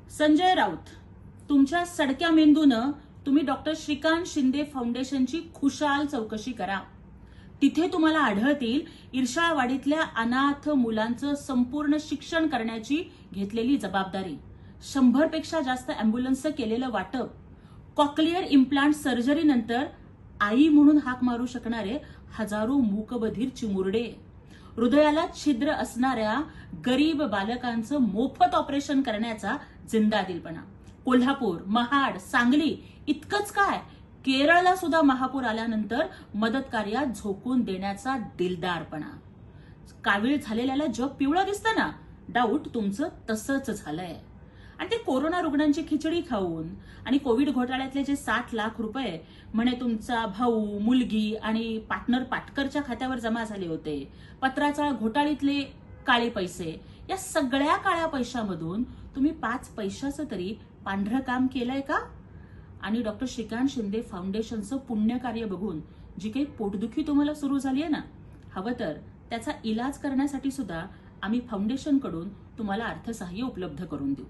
संजय राऊत, तुमच्या सडक्या मेंदूनं तुम्ही डॉक्टर श्रीकांत शिंदे फाउंडेशनची खुशाल चौकशी करा. तिथे तुम्हाला आढळतील इर्षाळवाडीतल्या अनाथ मुलांचं संपूर्ण शिक्षण करण्याची घेतलेली जबाबदारी, 100 पेक्षा जास्त अँब्युलन्सचं केलेलं वाटप, कॉक्लिअर इम्प्लांट सर्जरी नंतर आई म्हणून हाक मारू शकणारे हजारो मूकबधीर चिमुरडे, हृदयाला छिद्र असणाऱ्या गरीब बालकांचं मोफत ऑपरेशन करण्याचा जिंदादिलपणा, कोल्हापूर, महाड, सांगली इतकंच काय, केरळला सुद्धा महापूर आल्यानंतर मदत कार्यात झोकून देण्याचा दिलदारपणा. कावीळ झालेल्याला जग पिवळं दिसतं ना, डाऊट तुमचं तसंच झालंय. आणि ते कोरोना रुग्णांची खिचडी खाऊन आणि कोविड घोटाळ्यातले जे 60 लाख रुपये म्हणे तुमचा भाऊ, मुलगी आणि पार्टनर पाटकरच्या खात्यावर जमा झाले होते, पत्राचाळ घोटाळीतले काळे पैसे, या सगळ्या काळ्या पैशामधून तुम्ही 5 पैशाचं तरी पांढरं काम केलंय का? आणि डॉक्टर श्रीकांत शिंदे फाउंडेशनचं पुण्यकार्य बघून जी काही पोटदुखी तुम्हाला सुरू झाली आहे ना, हवं तर त्याचा इलाज करण्यासाठी सुद्धा आम्ही फाउंडेशनकडून तुम्हाला अर्थसहाय्य उपलब्ध करून देऊ.